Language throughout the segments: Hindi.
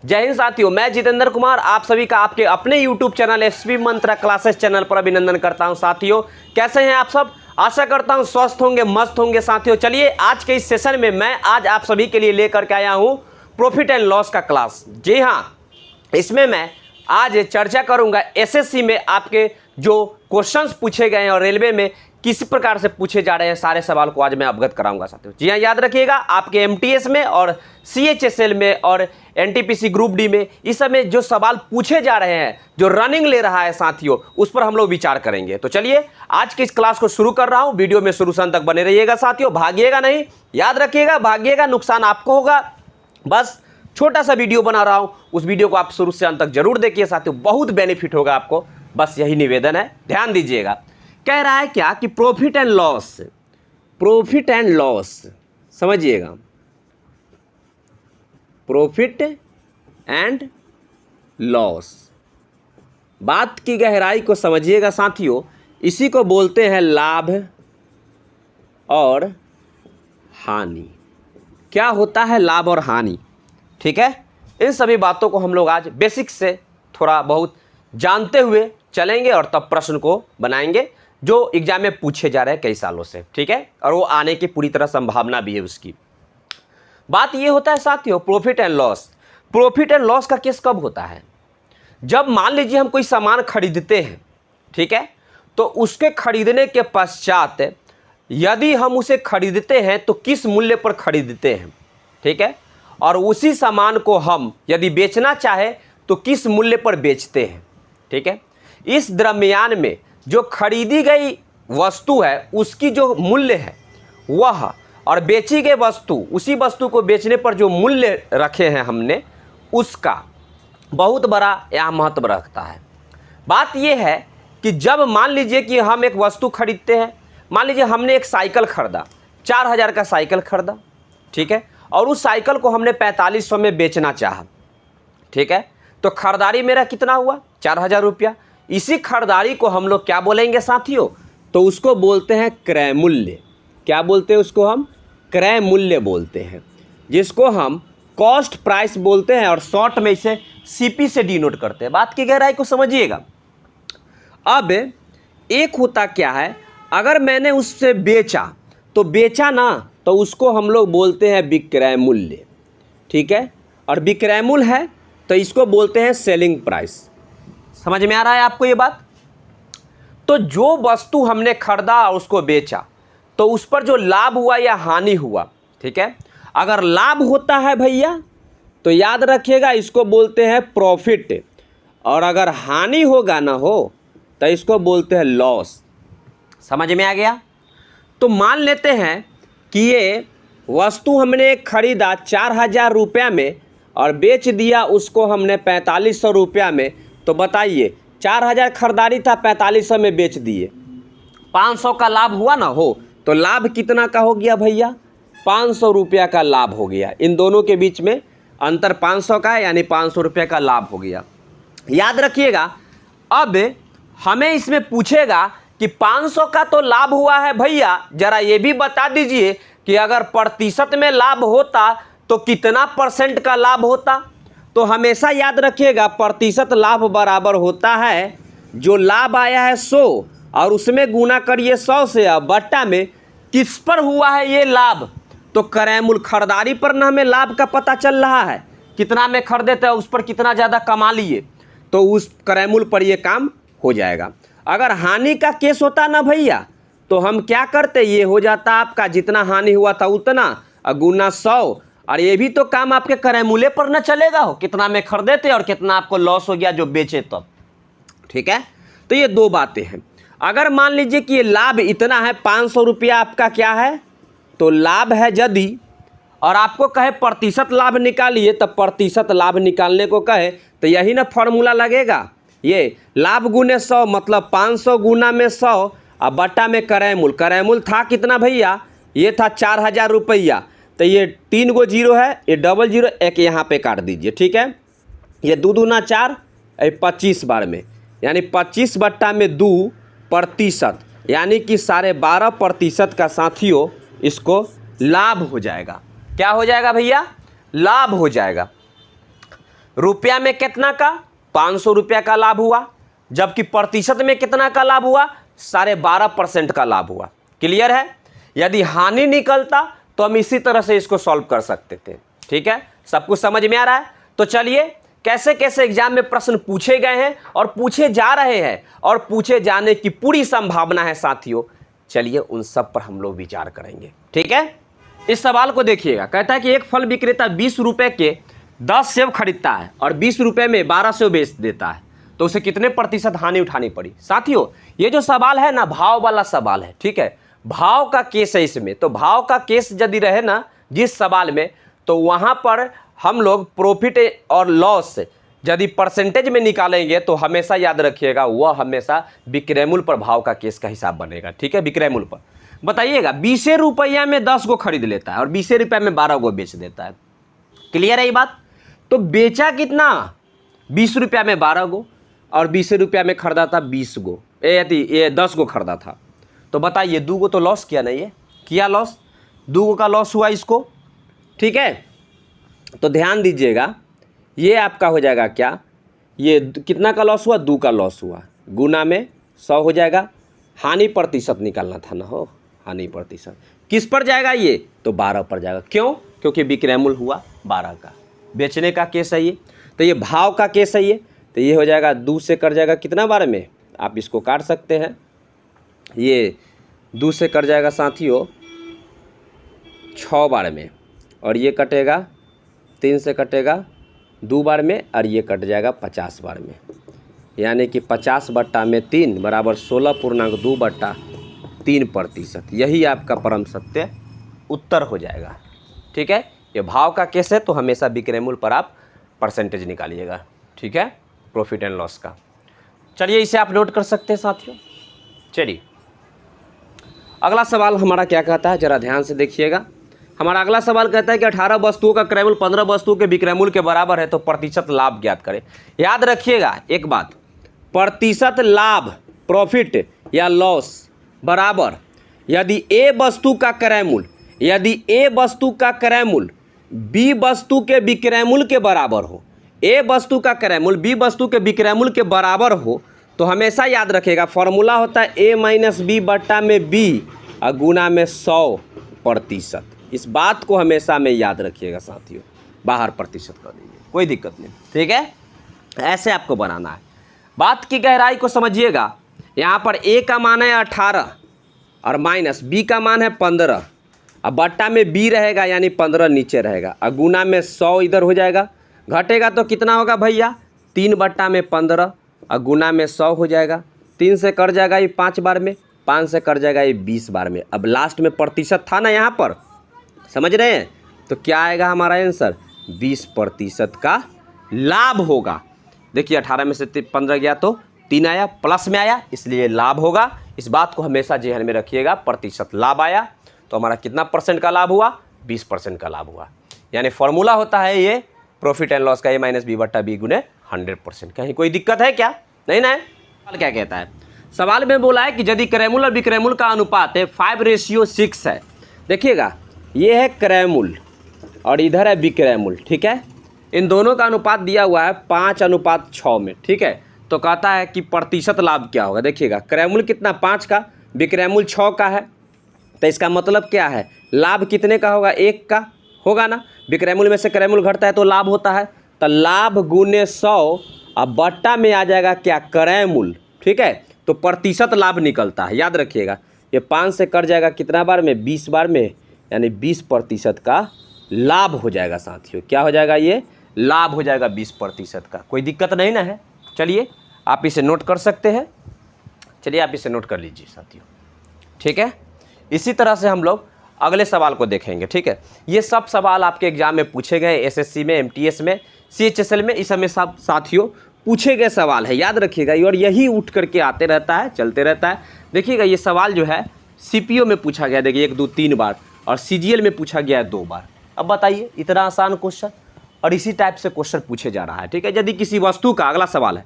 जय हिंद साथियों, मैं जितेंद्र कुमार आप सभी का आपके अपने YouTube चैनल एसपी मंत्रा क्लासेस चैनल पर अभिनंदन करता हूं। साथियों कैसे हैं आप सब? आशा करता हूं स्वस्थ होंगे, मस्त होंगे। साथियों चलिए आज के इस सेशन में मैं आज आप सभी के लिए लेकर के आया हूं प्रॉफिट एंड लॉस का क्लास। जी हां, इसमें मैं आज चर्चा करूंगा एसएससी में आपके जो क्वेश्चंस पूछे गए हैं और रेलवे में किस प्रकार से पूछे जा रहे हैं, सारे सवाल को आज मैं अवगत कराऊंगा साथियों। जी हाँ, याद रखिएगा आपके एमटीएस में और सीएचएसएल में और एनटीपीसी ग्रुप डी में इस समय जो सवाल पूछे जा रहे हैं, जो रनिंग ले रहा है साथियों, उस पर हम लोग विचार करेंगे। तो चलिए आज की इस क्लास को शुरू कर रहा हूं। वीडियो में शुरू से अंत तक बने रहिएगा साथियों, भागिएगा नहीं। याद रखिएगा, भागिएगा नुकसान आपको होगा। बस छोटा सा वीडियो बना रहा हूं, उस वीडियो को आप शुरू से अंत तक जरूर देखिए साथियों, बहुत बेनिफिट होगा आपको। बस यही निवेदन है, ध्यान दीजिएगा। कह रहा है क्या कि प्रॉफिट एंड लॉस समझिएगा, प्रॉफिट एंड लॉस, बात की गहराई को समझिएगा साथियों। इसी को बोलते हैं लाभ और हानि। क्या होता है लाभ और हानि? ठीक है, इन सभी बातों को हम लोग आज बेसिक से थोड़ा बहुत जानते हुए चलेंगे और तब प्रश्न को बनाएंगे जो एग्जाम में पूछे जा रहे हैं कई सालों से। ठीक है, और वो आने की पूरी तरह संभावना भी है उसकी। बात ये होता है साथियों, प्रॉफिट एंड लॉस का केस कब होता है? जब मान लीजिए हम कोई सामान खरीदते हैं, ठीक है, तो उसके खरीदने के पश्चात यदि हम उसे खरीदते हैं तो किस मूल्य पर खरीदते हैं, ठीक है, और उसी सामान को हम यदि बेचना चाहे तो किस मूल्य पर बेचते हैं। ठीक है, इस दरमियान में जो खरीदी गई वस्तु है उसकी जो मूल्य है वह, और बेची गई वस्तु, उसी वस्तु को बेचने पर जो मूल्य रखे हैं हमने, उसका बहुत बड़ा यहाँ महत्व रखता है। बात यह है कि जब मान लीजिए कि हम एक वस्तु खरीदते हैं, मान लीजिए हमने एक साइकिल खरीदा, 4000 का साइकिल खरीदा, ठीक है, और उस साइकिल को हमने 4500 में बेचना चाहा, ठीक है, तो खरीदारी मेरा कितना हुआ? 4000 रुपया। इसी खरीदारी को हम लोग क्या बोलेंगे साथियों? तो उसको बोलते हैं क्रय मूल्य। क्या बोलते हैं उसको? हम क्रय मूल्य बोलते हैं, जिसको हम कॉस्ट प्राइस बोलते हैं और शॉर्ट में इसे सीपी से डिनोट करते हैं। बात की गहराई को समझिएगा। अब एक होता क्या है, अगर मैंने उससे बेचा तो बेचा ना, तो उसको हम लोग बोलते हैं विक्रय मूल्य, ठीक है, और विक्रय मूल्य है तो इसको बोलते हैं सेलिंग प्राइस। समझ में आ रहा है आपको ये बात? तो जो वस्तु हमने खरीदा और उसको बेचा तो उस पर जो लाभ हुआ या हानि हुआ, ठीक है, अगर लाभ होता है भैया तो याद रखिएगा इसको बोलते हैं प्रॉफिट, और अगर हानि होगा ना हो तो इसको बोलते हैं लॉस। समझ में आ गया? तो मान लेते हैं कि ये वस्तु हमने खरीदा 4000 रुपया में और बेच दिया उसको हमने 4500 रुपया में, तो बताइए 4000 खरीदारी था, 4500 में बेच दिए, 500 का लाभ हुआ ना हो, तो लाभ कितना का हो गया भैया? 500 रुपया का लाभ हो गया। इन दोनों के बीच में अंतर 500 का है, यानी 500 रुपया का लाभ हो गया। याद रखिएगा, अब हमें इसमें पूछेगा कि 500 का तो लाभ हुआ है भैया, जरा ये भी बता दीजिए कि अगर प्रतिशत में लाभ होता तो कितना परसेंट का लाभ होता? तो हमेशा याद रखिएगा प्रतिशत लाभ बराबर होता है जो लाभ आया है 100 और उसमें गुना करिए 100 से, अब बट्टा में किस पर हुआ है ये लाभ? तो क्रय मूल्य, खरीदारी पर ना हमें लाभ का पता चल रहा है, कितना में खरीदे थे उस पर कितना ज़्यादा कमा लिए, तो उस क्रय मूल्य पर ये काम हो जाएगा। अगर हानि का केस होता ना भैया तो हम क्या करते, ये हो जाता आपका जितना हानि हुआ था उतना गुना 100, और ये भी तो काम आपके क्रय मूल्य पर न चलेगा हो, कितना में खरीदे थे और कितना आपको लॉस हो गया जो बेचे तब। ठीक है, तो ये दो बातें हैं। अगर मान लीजिए कि ये लाभ इतना है, 500 रुपया आपका क्या है, तो लाभ है यदि, और आपको कहे प्रतिशत लाभ निकालिए, तब प्रतिशत लाभ निकालने को कहे तो यही ना फॉर्मूला लगेगा, ये लाभ गुने 100 मतलब 500 गुना में 100 और बट्टा में क्रय मूल्य। क्रय मूल्य था कितना भैया? ये था 4000 रुपया, तो ये 3 गो जीरो है, ये डबल जीरो एक यहाँ पे काट दीजिए, ठीक है, ये 2 दूना 4, 25 बार में, यानी 25 बट्टा में 2%, यानी कि 12.5% का साथियों इसको लाभ हो जाएगा। क्या हो जाएगा भैया? लाभ हो जाएगा। रुपया में कितना का 500 रुपया का लाभ हुआ, जबकि प्रतिशत में कितना का लाभ हुआ 12.5% का लाभ हुआ। क्लियर है? यदि हानि निकलता तो हम इसी तरह से इसको सॉल्व कर सकते थे। ठीक है, सब कुछ समझ में आ रहा है? तो चलिए कैसे कैसे एग्जाम में प्रश्न पूछे गए हैं और पूछे जा रहे हैं और पूछे जाने की पूरी संभावना है साथियों, चलिए उन सब पर हम लोग विचार करेंगे। ठीक है, इस सवाल को देखिएगा। कहता है कि एक फल विक्रेता 20 रुपए के 10 सेब खरीदता है और 20 रुपए में 12 सेब बेच देता है, तो उसे कितने प्रतिशत हानि उठानी पड़ी? साथियों ये जो सवाल है ना, भाव वाला सवाल है। ठीक है, भाव का केस है इसमें। तो भाव का केस यदि रहे ना जिस सवाल में, तो वहां पर हम लोग प्रॉफिट और लॉस यदि परसेंटेज में निकालेंगे तो हमेशा याद रखिएगा वह हमेशा विक्रय मूल्य पर भाव का केस का हिसाब बनेगा। ठीक है, विक्रय मूल्य पर बताइएगा 20 रुपया में 10 को खरीद लेता है और 20 रुपये में 12 को बेच देता है। क्लियर है ये बात? तो बेचा कितना? 20 रुपया में 12 गो और 20 रुपया में खरीदा था 20 गो, ये 10 गो खरीदा था। तो बताइए 2 गो तो लॉस किया नहीं है? किया लॉस, 2 गो का लॉस हुआ इसको। ठीक है, तो ध्यान दीजिएगा ये आपका हो जाएगा क्या, ये कितना का लॉस हुआ? 2 का लॉस हुआ, गुना में 100 हो जाएगा। हानि प्रतिशत निकालना था ना, हो हानि प्रतिशत किस पर जाएगा? ये तो 12 पर जाएगा। क्यों? क्योंकि विक्रय मूल्य हुआ 12 का, बेचने का केस है ये, तो ये भाव का केस है ये। तो ये हो जाएगा 2 से कट जाएगा कितना बार में, आप इसको काट सकते हैं। ये 2 से कट जाएगा साथियों 6 बार में, और ये कटेगा 3 से कटेगा 2 बार में, और ये कट जाएगा 50 बार में। यानी कि 50/3 बराबर 16.2/3%। यही आपका परम सत्य उत्तर हो जाएगा। ठीक है, ये भाव का केस है तो हमेशा विक्रय मूल्य पर आप परसेंटेज निकालिएगा। ठीक है, प्रॉफिट एंड लॉस का। चलिए इसे आप नोट कर सकते हैं साथियों। चलिए अगला सवाल हमारा क्या कहता है, जरा ध्यान से देखिएगा। हमारा अगला सवाल कहता है कि 18 वस्तुओं का क्रय मूल्य 15 वस्तुओं के विक्रय मूल्य के बराबर है, तो प्रतिशत लाभ ज्ञात करें। याद रखिएगा एक बात, प्रतिशत लाभ प्रॉफिट या लॉस बराबर यदि ए वस्तु का क्रय मूल्य बी वस्तु के विक्रय मूल्य के बराबर हो, ए वस्तु का क्रय मूल्य बी वस्तु के विक्रय मूल्य के बराबर हो, तो हमेशा याद रखिएगा फॉर्मूला होता है a - b बट्टा में b और गुना में 100%। इस बात को हमेशा में याद रखिएगा साथियों, बाहर प्रतिशत कर दीजिए, कोई दिक्कत नहीं। ठीक है, ऐसे आपको बनाना है। बात की गहराई को समझिएगा। यहाँ पर a का मान है 18 और माइनस b का मान है 15, अब बट्टा में b रहेगा यानी 15 नीचे रहेगा, और गुना में 100 इधर हो जाएगा। घटेगा तो कितना होगा भैया? 3/15 और गुना में 100 हो जाएगा। 3 से कट जाएगा ये 5 बार में, 5 से कट जाएगा ये 20 बार में। अब लास्ट में प्रतिशत था ना यहाँ पर, समझ रहे हैं? तो क्या आएगा हमारा आंसर? 20% का लाभ होगा। देखिए 18 में से 15 गया तो 3 आया, प्लस में आया, इसलिए लाभ होगा। इस बात को हमेशा ध्यान में रखिएगा। प्रतिशत लाभ आया तो हमारा कितना परसेंट का लाभ हुआ? 20% का लाभ हुआ। यानी फॉर्मूला होता है ये प्रॉफिट एंड लॉस का a - b बट्टा b गुने 100%। कहीं कोई दिक्कत है क्या? नहीं ना है। सवाल क्या कहता है? सवाल में बोला है कि यदि क्रय मूल्य और विक्रय मूल्य का अनुपात है 5:6 है। देखिएगा ये है क्रय मूल्य और इधर है विक्रय मूल्य। ठीक है, इन दोनों का अनुपात दिया हुआ है 5:6 में। ठीक है, तो कहता है कि प्रतिशत लाभ क्या होगा। देखिएगा क्रय मूल्य कितना 5 का, विक्रय मूल्य 6 का है, तो इसका मतलब क्या है? लाभ कितने का होगा? 1 का होगा ना। विक्रय मूल्य में से क्रय मूल्य घटता है तो लाभ होता है, तो लाभ गुने 100 अब बट्टा में आ जाएगा क्या? क्रय मूल्य। ठीक है, तो प्रतिशत लाभ निकलता है। याद रखिएगा ये 5 से कट जाएगा कितना बार में? 20 बार में, यानी 20% का लाभ हो जाएगा साथियों। क्या हो जाएगा? ये लाभ हो जाएगा 20% का। कोई दिक्कत नहीं ना है। चलिए आप इसे नोट कर सकते हैं। चलिए आप इसे नोट कर लीजिए साथियों। ठीक है, इसी तरह से हम लोग अगले सवाल को देखेंगे। ठीक है, ये सब सवाल आपके एग्जाम में पूछे गए, एसएससी में, एमटीएस में, सीएचएसएल में, इस समय सब साथियों पूछे गए सवाल है। याद रखिएगा, और यही उठ करके आते रहता है, चलते रहता है। देखिएगा ये सवाल जो है सीपीओ में पूछा गया, देखिए 1, 2, 3 बार, और सीजीएल में पूछा गया है 2 बार। अब बताइए इतना आसान क्वेश्चन, और इसी टाइप से क्वेश्चन पूछे जा रहा है। ठीक है, यदि किसी वस्तु का, अगला सवाल है,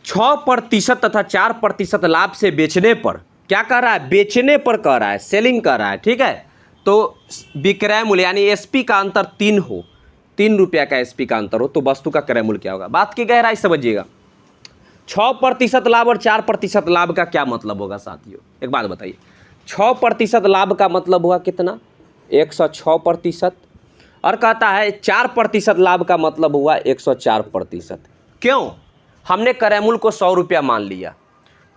6% तथा 4% लाभ से बेचने पर, क्या कर रहा है? बेचने पर कह रहा है, सेलिंग कर रहा है। ठीक है, तो विक्रय मूल्य यानी एसपी का अंतर 3 हो, 3 रुपया का SP का अंतर हो तो वस्तु का क्रय मूल्य क्या होगा। बात की गहराई समझिएगा। 6% लाभ और 4% लाभ का क्या मतलब होगा साथियों, एक बात बताइए। 6% लाभ का मतलब हुआ कितना, 106%, और कहता है 4% लाभ का मतलब हुआ 104%। क्यों, हमने क्रय मूल्य को 100 रुपया मान लिया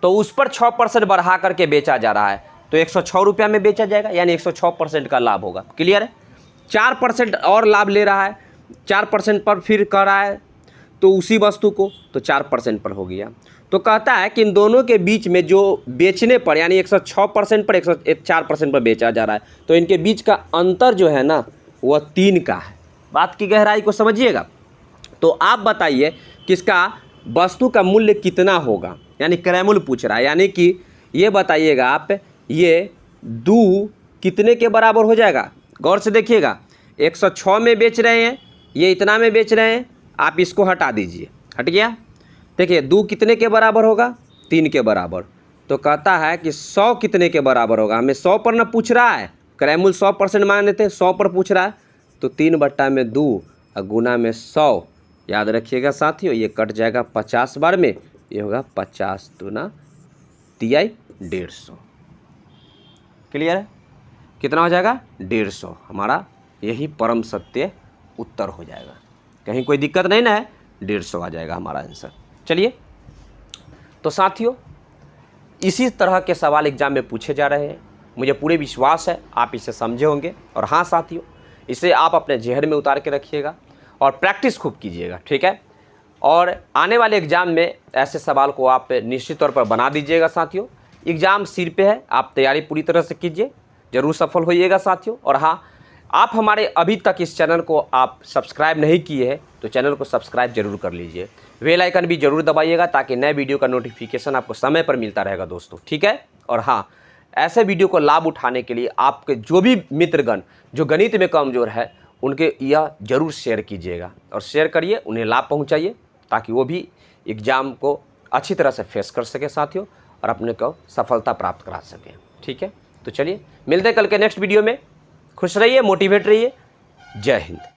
तो उस पर 6% बढ़ा करके बेचा जा रहा है तो 106 रुपया में बेचा जाएगा, यानी 106% का लाभ होगा। क्लियर है। 4% और लाभ ले रहा है, 4% पर फिर कर रहा है तो उसी वस्तु को तो 4% पर हो गया। तो कहता है कि इन दोनों के बीच में जो बेचने पर यानी 106% पर 104% पर बेचा जा रहा है तो इनके बीच का अंतर जो है ना वह 3 का है। बात की गहराई को समझिएगा। तो आप बताइए कि इसका वस्तु का मूल्य कितना होगा, यानी क्रय मूल्य पूछ रहा है, यानी कि ये बताइएगा आप, ये 2 कितने के बराबर हो जाएगा। गौर से देखिएगा, 106 में बेच रहे हैं, ये इतना में बेच रहे हैं, आप इसको हटा दीजिए, हट गया। देखिए 2 कितने के बराबर होगा, 3 के बराबर। तो कहता है कि 100 कितने के बराबर होगा, हमें 100 पर ना पूछ रहा है, क्रय मूल्य 100% मान लेते हैं, 100 पर पूछ रहा है तो 3/2 और गुना में 100। याद रखिएगा साथियों, ये कट जाएगा 50 बार में, ये होगा 50 दूना तिहाई 150। क्लियर है, कितना हो जाएगा 150। हमारा यही परम सत्य उत्तर हो जाएगा, कहीं कोई दिक्कत नहीं ना है, 150 आ जाएगा हमारा आंसर। चलिए, तो साथियों इसी तरह के सवाल एग्जाम में पूछे जा रहे हैं, मुझे पूरे विश्वास है आप इसे समझे होंगे। और हाँ साथियों, इसे आप अपने जेहन में उतार के रखिएगा और प्रैक्टिस खूब कीजिएगा, ठीक है। और आने वाले एग्ज़ाम में ऐसे सवाल को आप निश्चित तौर पर बना दीजिएगा साथियों। एग्ज़ाम सिर पे है, आप तैयारी पूरी तरह से कीजिए, ज़रूर सफल होइएगा साथियों। और हाँ, आप हमारे अभी तक इस चैनल को आप सब्सक्राइब नहीं किए हैं तो चैनल को सब्सक्राइब जरूर कर लीजिए, बेल आइकन भी जरूर दबाइएगा ताकि नए वीडियो का नोटिफिकेशन आपको समय पर मिलता रहेगा दोस्तों, ठीक है। और हाँ, ऐसे वीडियो को लाभ उठाने के लिए आपके जो भी मित्रगण जो गणित में कमज़ोर है उनके यह जरूर शेयर कीजिएगा और शेयर करिए, उन्हें लाभ पहुँचाइए ताकि वो भी एग्ज़ाम को अच्छी तरह से फेस कर सके साथियों और अपने को सफलता प्राप्त करा सकें, ठीक है। तो चलिए मिलते हैं कल के नेक्स्ट वीडियो में। खुश रहिए, मोटिवेट रहिए। जय हिंद।